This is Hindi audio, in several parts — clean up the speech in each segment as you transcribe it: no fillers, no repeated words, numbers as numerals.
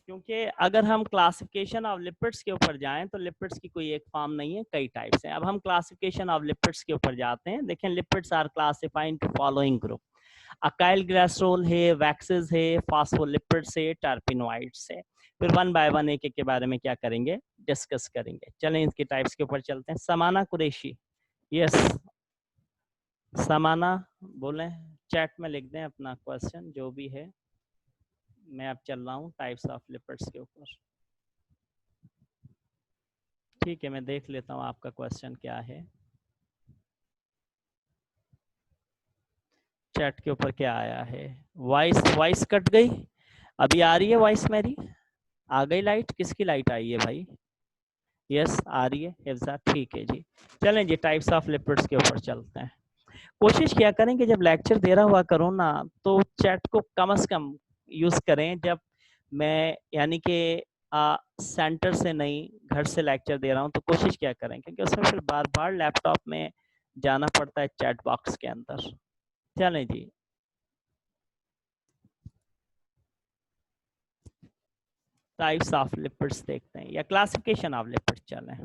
क्योंकि अगर हम क्लासिफिकेशन ऑफ लिपिड्स के ऊपर जाएं तो लिपिड्स की कोई एक फॉर्म नहीं है, कई टाइप्स हैं। अब हम क्लासिफिकेशन ऑफ लिपिड्स के ऊपर जाते हैं। देखें, lipids are classified into following group. Acyl glycerol है, वैक्सेस है, फॉस्फोलिपिड्स है, टर्पेनोइड्स है। फिर वन बाय वन एक एक के बारे में क्या करेंगे, डिस्कस करेंगे। चलें इसके टाइप्स के ऊपर चलते हैं। समाना कुरैशी, यस समाना बोलें, चैट में लिख दें अपना क्वेश्चन जो भी है। मैं अब चल रहा हूँ टाइप्स ऑफ लिपिड्स के ऊपर। ठीक है, मैं देख लेता हूँ आपका क्वेश्चन क्या है। चैट के ऊपर क्या आया है। वॉइस वॉइस कट गई, अभी आ रही है वॉइस मेरी? आ गई लाइट? किसकी लाइट आई है भाई? यस आ रही है हिफ्जा, ठीक है जी। चलें जी टाइप्स ऑफ लिपिड्स के ऊपर चलते हैं। कोशिश क्या करें कि जब लेक्चर दे रहा हुआ करो ना तो चैट को कम से कम यूज करें। जब मैं यानी कि सेंटर से नहीं घर से लेक्चर दे रहा हूँ तो कोशिश क्या करें, क्योंकि उसमें फिर बार बार लैपटॉप में जाना पड़ता है चैट बॉक्स के अंदर। चलें जी, टाइप्स ऑफ लिपिड्स देखते हैं या क्लासिफिकेशन ऑफ लिपिड्स चलें।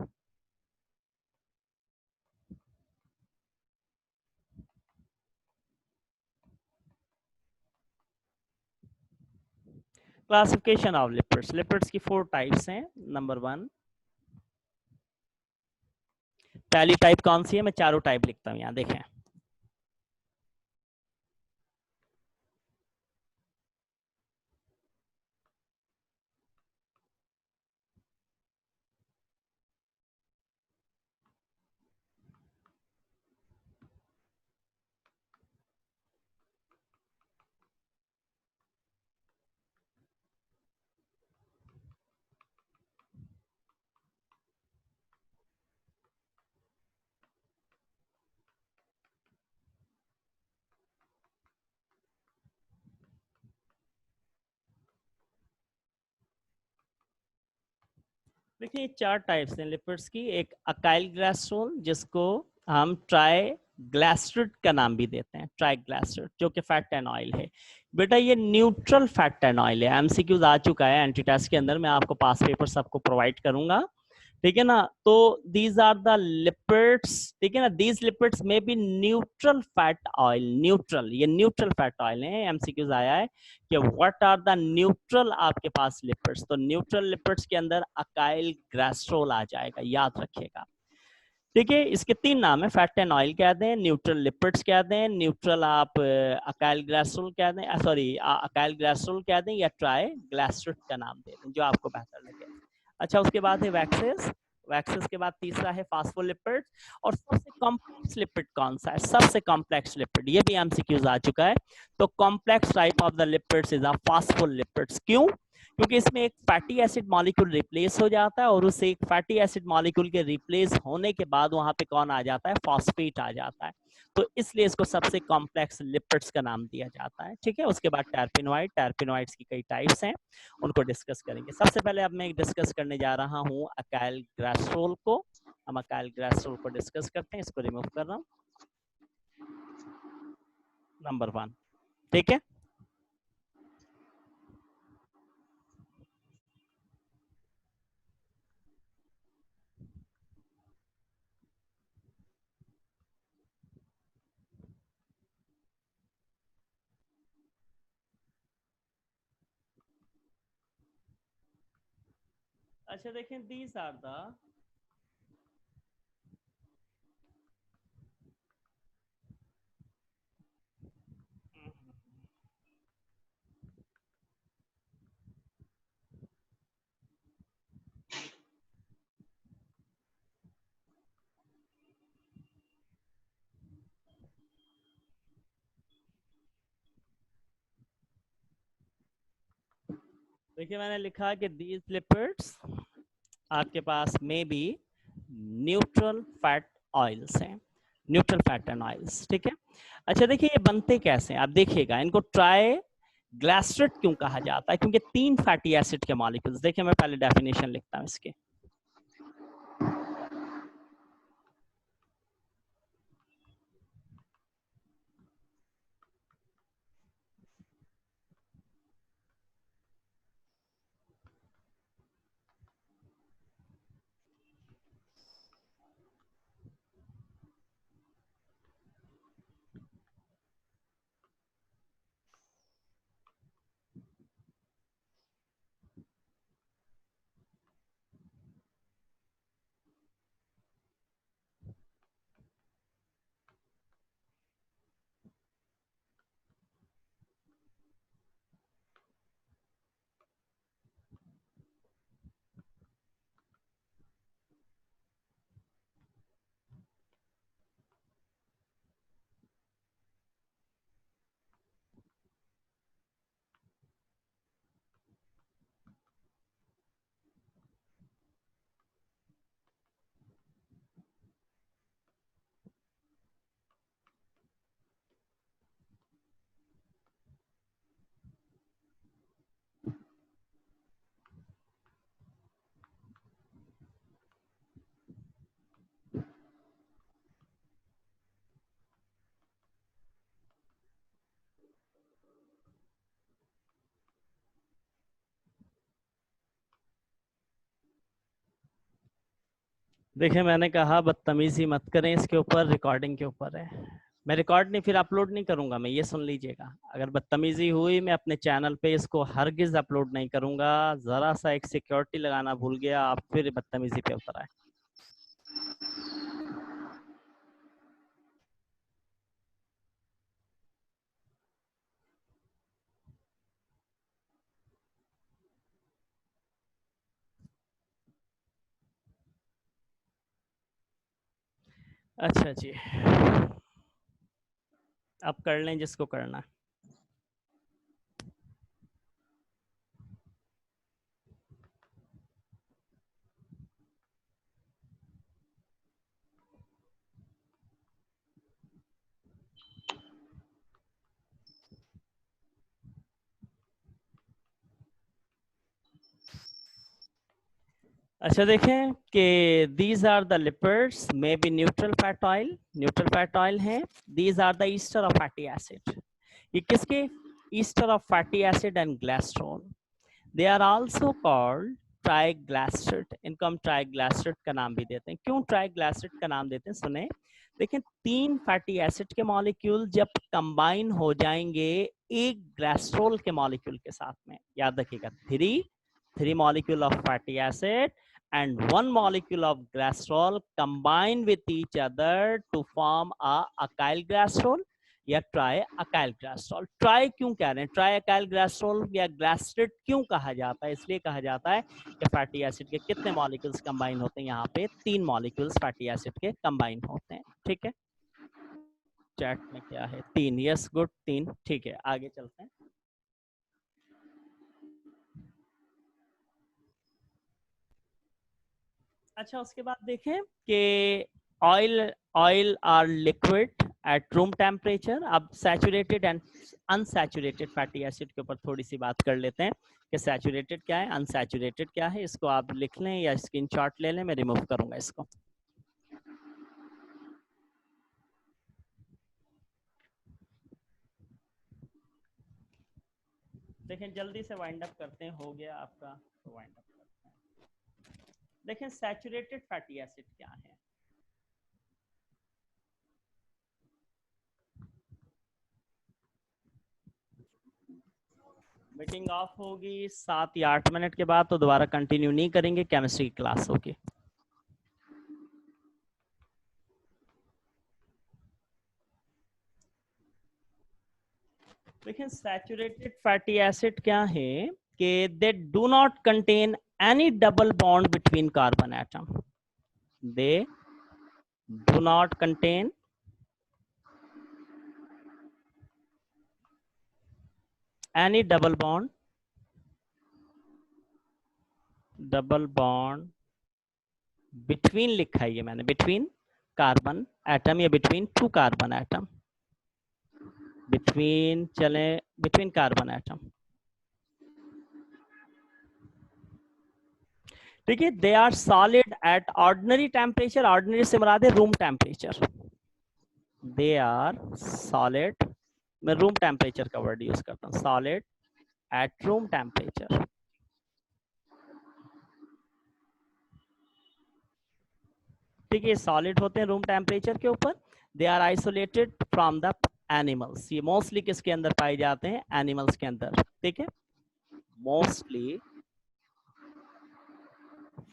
क्लासिफिकेशन ऑफ लिपिड्स, लिपिड्स की 4 टाइप्स हैं। नंबर 1, पहली टाइप कौन सी है? मैं चारों टाइप लिखता हूँ यहाँ देखें। देखिए ये 4 टाइप्स हैं लिपिड्स की। एक अकाइल ग्लिसरॉल जिसको हम ट्राई ग्लिसराइड का नाम भी देते हैं, ट्राई ग्लिसराइड, जो कि फैट एंड ऑयल है। बेटा ये न्यूट्रल फैट एंड ऑयल है। एमसीक्यूज आ चुका है एंटी टेस्ट के अंदर, मैं आपको पास पेपर सबको प्रोवाइड करूंगा, ठीक है ना। तो दीज आर द लिपिड्स, ठीक है ना। दीज लिपिड्स में B neutral fat oil, neutral, ये न्यूट्रल फैट ऑयल है। एमसीक्यूज आया है कि व्हाट आर द न्यूट्रल आपके पास लिपिड्स, तो न्यूट्रल लिपिड्स के अंदर अकाइल ग्लिसरॉल आ जाएगा, याद रखिएगा, ठीक है। इसके 3 नाम है, फैट एंड ऑयल कह दें, न्यूट्रल लिपिड्स कह दें, न्यूट्रल आप अकाइल ग्लिसरॉल कह दें, सॉरी अकाइल ग्लिसरॉल कह दें, या ट्राई ग्लिसराइड का नाम दे दें, जो आपको बेहतर लगे। अच्छा, उसके बाद है वैक्सेस। वैक्सेस के बाद तीसरा है फास्फोलिपिड। और सबसे कॉम्प्लेक्स लिपिड कौन सा है? सबसे कॉम्प्लेक्स लिपिड, ये भी एमसीक्यूज आ चुका है। तो complex type of the lipids is a phospholipids. क्यों? क्योंकि इसमें एक फैटी एसिड मॉलिक्यूल रिप्लेस हो जाता है, और उस एक फैटी एसिड मॉलिक्यूल के रिप्लेस होने के बाद वहां पे कौन आ जाता है? फॉस्फेट आ जाता है। तो इसलिए इसको सबसे कॉम्प्लेक्स लिपिड्स का नाम दिया जाता है, ठीक है। उसके बाद टर्पेनोइड, टर्पेनोइड्स की कई टाइप्स हैं, उनको डिस्कस करेंगे। सबसे पहले अब मैं डिस्कस करने जा रहा हूँ अकाइल ग्लिसरॉल को। हम अकाइल ग्लिसरॉल को डिस्कस करते हैं, इसको रिमूव कर रहा हूँ, नंबर 1, ठीक है। अच्छा देखें, दीज आर द, देखिए मैंने लिखा कि दीज लिपिड्स आपके पास में भी न्यूट्रल फैट ऑयल्स हैं, न्यूट्रल फैट एंड ऑयल्स, ठीक है। अच्छा देखिए ये बनते कैसे हैं, आप देखिएगा। इनको ट्राई ग्लिसराइड क्यों कहा जाता है? क्योंकि 3 फैटी एसिड के मॉलिक्यूल्स, देखिए मैं पहले डेफिनेशन लिखता हूं इसके। देखिए मैंने कहा बदतमीजी मत करें, इसके ऊपर रिकॉर्डिंग के ऊपर है। मैं रिकॉर्ड नहीं फिर अपलोड नहीं करूंगा, मैं ये सुन लीजिएगा। अगर बदतमीजी हुई मैं अपने चैनल पे इसको हरगिज अपलोड नहीं करूंगा। जरा सा एक सिक्योरिटी लगाना भूल गया, आप फिर बदतमीजी पे उतर आए। अच्छा जी, अब कर लें जिसको करना। अच्छा देखें कि these are the lipids may be neutral fat oil, neutral fat oil है। These are the ester of fatty acid. ये किसके? Ester of fatty acid and glycerol. They are also called triglyceride. इनको हम ट्राइग्लाइसरेट का नाम भी देते हैं। क्यों ट्राइग्लाइसरेट का नाम देते हैं? सुने, देखिए 3 फैटी एसिड के मॉलिक्यूल जब कंबाइन हो जाएंगे एक ग्लाइसरॉल के मॉलिक्यूल के साथ में, याद रखिएगा, three molecule of fatty acid and one molecule of glycerol combine with each other to form a acyl glycerol या ट्राई अकाइल ग्लाइसरॉल। ट्राई क्यों कह रहे हैं? ट्राई अकाइल ग्लाइसरॉल या ग्लाइसरेट क्यों कहा जाता है? इसलिए कहा जाता है कि फैटी एसिड के कितने मॉलिक्यूल्स कंबाइन होते हैं? यहाँ पे 3 मॉलिक्यूल्स फैटी एसिड के कंबाइन होते हैं। ठीक है, चैट में क्या है? 3। Yes good, 3। ठीक है, आगे चलते हैं। अच्छा, उसके बाद देखें कि oil oil are liquid at room temperature. अब saturated and unsaturated fatty acid के ऊपर थोड़ी सी बात कर लेते हैं कि सैचुरेटेड क्या है, अनसैचुरेटेड क्या है। इसको आप लिख लें या स्क्रीनशॉट ले लें, मैं रिमूव करूंगा इसको। देखें जल्दी से वाइंड अप करते हैं, हो गया आपका तो वाइंड अप करते हैं। देखें सैचुरेटेड फैटी एसिड क्या है? मीटिंग ऑफ होगी 7 या 8 मिनट के बाद, तो दोबारा कंटिन्यू नहीं करेंगे, केमिस्ट्री की क्लास होगी। देखिए सैचुरेटेड फैटी एसिड क्या है कि they do not contain any double bond between carbon atom. They do not contain any double bond between लिखा है ये मैंने, बिटवीन कार्बन एटम या बिटवीन 2 कार्बन एटम, बिटवीन चले बिटवीन कार्बन एटम। ठीक है, they are solid at ordinary temperature. Ordinary से मुराद है room temperature. They are solid, मैं रूम टेम्परेचर का वर्ड यूज करता हूँ, सॉलिड एट रूम टेम्परेचर। ठीक है, सॉलिड होते हैं रूम टेम्परेचर के ऊपर। They are isolated from the animals. ये मोस्टली किसके अंदर पाए जाते हैं? एनिमल्स के अंदर। ठीक है, मोस्टली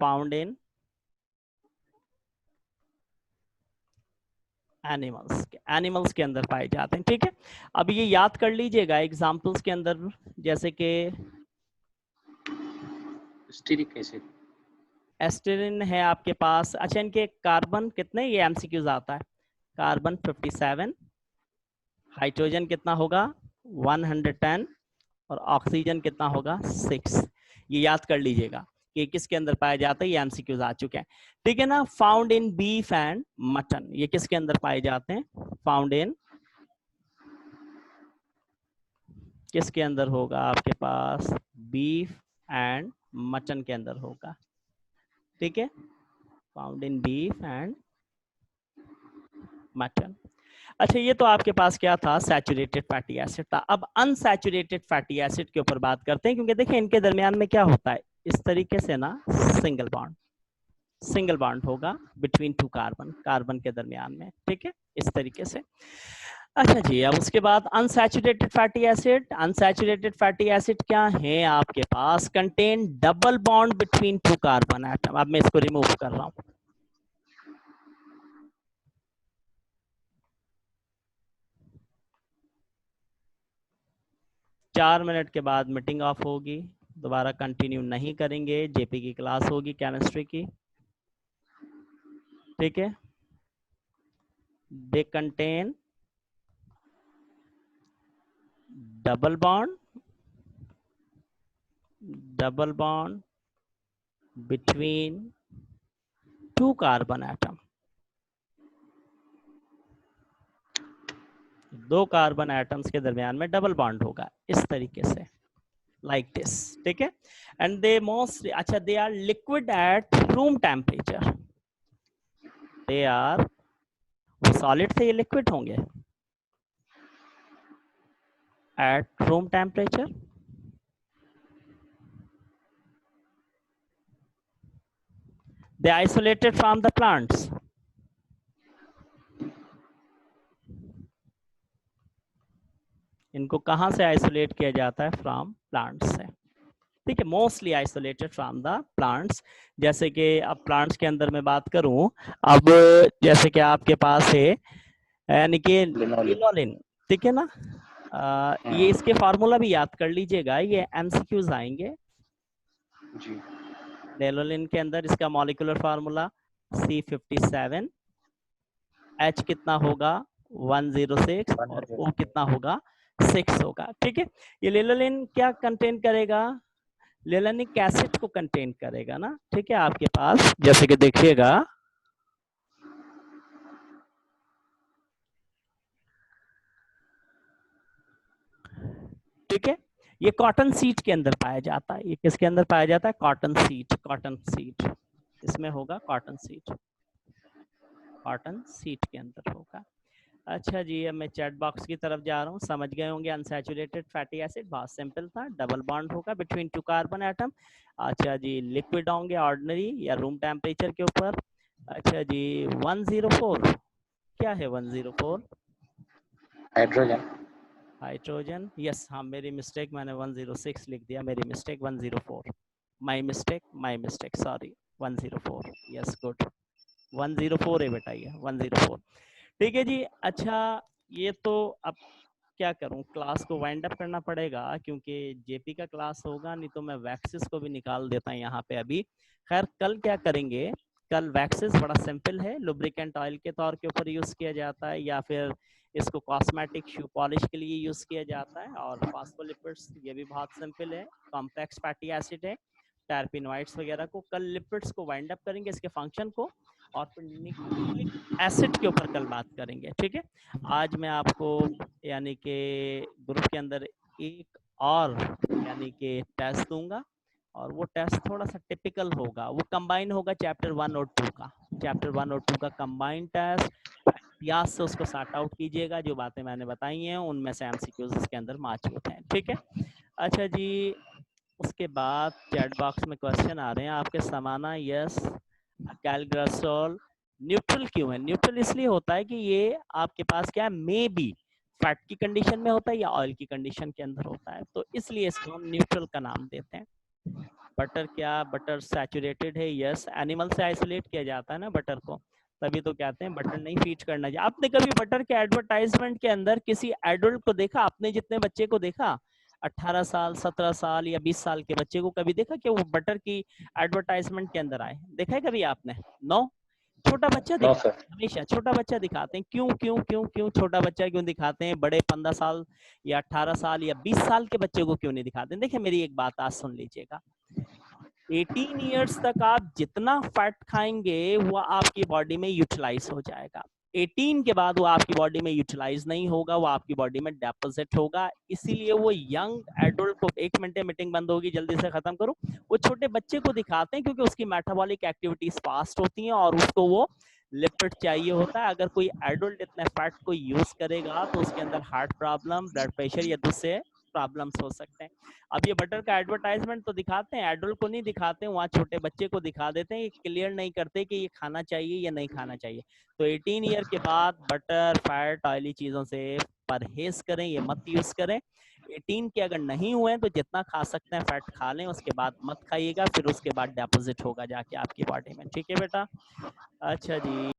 फाउंड इन एनिमल्स के अंदर पाए जाते हैं। ठीक है, अब ये याद कर लीजिएगा एग्जांपल्स के अंदर, जैसे कि स्टीरिक एसिड, एस्टिरिन है आपके पास। अच्छा, इनके कार्बन कितने? ये एमसीक्यूज आता है। कार्बन 57, हाइड्रोजन कितना होगा? 110, और ऑक्सीजन कितना होगा? 6। ये याद कर लीजिएगा कि किसके अंदर पाया जाता है। ये एमसीक्यूज आ चुके हैं। ठीक है ना। Found in beef and mutton, ये किसके अंदर पाए जाते हैं? फाउंड इन, किसके अंदर होगा आपके पास? बीफ एंड मटन के अंदर होगा। ठीक है, found in beef and mutton. अच्छा, ये तो आपके पास क्या था? सैचुरेटेड फैटी एसिड था। अब अनसैचुरेटेड फैटी एसिड के ऊपर बात करते हैं, क्योंकि देखिए इनके दरमियान में क्या होता है, इस तरीके से ना, सिंगल बॉन्ड। सिंगल बॉन्ड होगा बिटवीन टू कार्बन, कार्बन के दरमियान में, ठीक है, इस तरीके से। अच्छा जी, अब उसके बाद unsaturated fatty acid. Unsaturated fatty acid क्या है आपके पास? Contain double bond between two carbon atom. अब मैं इसको रिमूव कर रहा हूं। 4 मिनट के बाद मीटिंग ऑफ होगी, दोबारा कंटिन्यू नहीं करेंगे, जेपी की क्लास होगी केमिस्ट्री की, ठीक है। They contain double bond between two carbon atom. दो कार्बन एटम्स के दरमियान में डबल बॉन्ड होगा इस तरीके से, लाइक दिस, ठीक है। एंड दे मोस्ट, अच्छा, they are liquid at room temperature. They are, वो सॉलिड थे, ये लिक्विड होंगे at room temperature. They isolated from the plants. इनको कहाँ से आइसोलेट किया जाता है? फ्रॉम प्लांट्स से, ठीक है। Mostly isolated from the plants. जैसे कि अब प्लांट्स के अंदर मैं बात करूं, अब जैसे कि आपके पास है यानी कि लिनोलिन, ठीक है ना। ये इसके फार्मूला भी याद कर लीजिएगा, ये एमसीक्यूज आएंगे जी। लिनोलिन के अंदर इसका मॉलिक्यूलर फार्मूला C57, H कितना होगा 106 और O कितना होगा 6 होगा, ठीक है। ये लिनोलिन क्या कंटेन करेगा? लिनोलिक एसिड को कंटेन करेगा ना, ठीक है। आपके पास जैसे कि देखिएगा, ठीक है, ये कॉटन सीड के अंदर पाया जाता है। ये किसके अंदर पाया जाता है? कॉटन सीड, कॉटन सीड इसमें होगा, कॉटन सीड, कॉटन सीड के अंदर होगा। अच्छा जी, अब मैं चैट बॉक्स की तरफ जा रहा हूँ। समझ गए होंगे अनसैचुरेटेड फैटी एसिड बहुत सिंपल था, डबल बॉन्ड होगा बिटवीन टू कार्बन एटम। अच्छा जी, लिक्विड होंगे ऑर्डिनरी या रूम टेम्परेचर के ऊपर। अच्छा जी, 104 क्या है? 104 हाइड्रोजन। हाइड्रोजन, यस, हाँ मेरी मिस्टेक, मैंने 106 लिख दिया, मेरी mistake, 104, my mistake, sorry, 104, yes, good, 104 है बेटा, ये 104, ठीक है जी। अच्छा, ये तो अब क्या करूं, क्लास को वाइंड अप करना पड़ेगा क्योंकि जेपी का क्लास होगा, नहीं तो मैं वैक्सिस को भी निकाल देता यहाँ पे अभी। खैर, कल क्या करेंगे, कल वैक्सिस बड़ा सिंपल है, लुब्रिकेंट ऑयल के तौर के ऊपर यूज किया जाता है या फिर इसको कॉस्मेटिक शू पॉलिश के लिए यूज किया जाता है। और फॉस्फोलिपिड्स, ये भी बहुत सिंपल है, कॉम्प्लेक्स फैटी एसिड है, टर्पिनॉइड्स वगैरह को। कल लिपिड्स को वाइंड अप करेंगे, इसके फंक्शन को, और फिर न्यूक्लिक एसिड के ऊपर कल बात करेंगे, ठीक है। आज मैं आपको यानी कि ग्रुप के अंदर एक और यानी कि टेस्ट दूंगा, और वो टेस्ट थोड़ा सा टिपिकल होगा, वो कंबाइन होगा चैप्टर 1 और 2 का, चैप्टर 1 और 2 का कंबाइंड टेस्ट। इतिहास से उसको सॉर्ट आउट कीजिएगा, जो बातें मैंने बताई हैं उनमें से एमसीक्यूज इसके अंदर मौजूद हैं, ठीक है। अच्छा जी, उसके बाद चैट बॉक्स में क्वेश्चन आ रहे हैं आपके, समाना यस, कैलग्रासोल न्यूट्रल क्यों है? न्यूट्रल इसलिए होता है कि ये आपके पास क्या है, मे बी फैट की कंडीशन में होता है या ऑयल की कंडीशन के अंदर होता है, तो इसलिए इसको हम न्यूट्रल का नाम देते हैं। बटर क्या, बटर सैचुरेटेड है, यस, एनिमल से आइसोलेट किया जाता है ना बटर को, तभी तो कहते हैं बटर नहीं फीड करना चाहिए। आपने कभी बटर के एडवर्टाइजमेंट के अंदर किसी एडल्ट को देखा? अपने जितने बच्चे को देखा, 18 साल 17 साल या 20 साल के बच्चे को कभी देखा कि वो बटर की एडवर्टाइजमेंट के अंदर आए? देखा है कभी आपने? नो। छोटा बच्चा दिखाते हैं, हमेशा छोटा बच्चा दिखाते हैं। क्यों क्यों क्यों क्यों छोटा बच्चा क्यों दिखाते हैं? बड़े 15 साल या 18 साल या 20 साल के बच्चे को क्यों नहीं दिखाते? देखिए, मेरी एक बात आज सुन लीजिएगा, 18 ईयर्स तक आप जितना फैट खाएंगे वो आपकी बॉडी में यूटिलाइज हो जाएगा। 18 के बाद वो आपकी बॉडी में यूटिलाइज नहीं होगा, वो आपकी बॉडी में डेपोजिट होगा। इसीलिए वो यंग एडल्ट को, 1 मिनट मीटिंग बंद होगी, जल्दी से खत्म करूं, वो छोटे बच्चे को दिखाते हैं क्योंकि उसकी मेटाबॉलिक एक्टिविटीज फास्ट होती हैं और उसको वो लिपिड चाहिए होता है। अगर कोई एडल्ट इतने फैट को यूज करेगा तो उसके अंदर हार्ट प्रॉब्लम, ब्लड प्रेशर या दूसरे प्रॉब्लम्स हो सकते हैं। अब ये बटर का एडवर्टाइजमेंट तो दिखाते हैं, एडल्ट को नहीं दिखाते हैं, वहाँ छोटे बच्चे को दिखा देते हैं, ये क्लियर नहीं करते कि ये खाना चाहिए या नहीं खाना चाहिए। तो 18 ईयर के बाद बटर, फैट, ऑयली चीज़ों से परहेज करें, ये मत यूज़ करें। 18 के अगर नहीं हुए हैं तो जितना खा सकते हैं फैट खा लें, उसके बाद मत खाइएगा, फिर उसके बाद डिपॉजिट होगा जाके आपकी बॉडी में। ठीक है बेटा? अच्छा जी।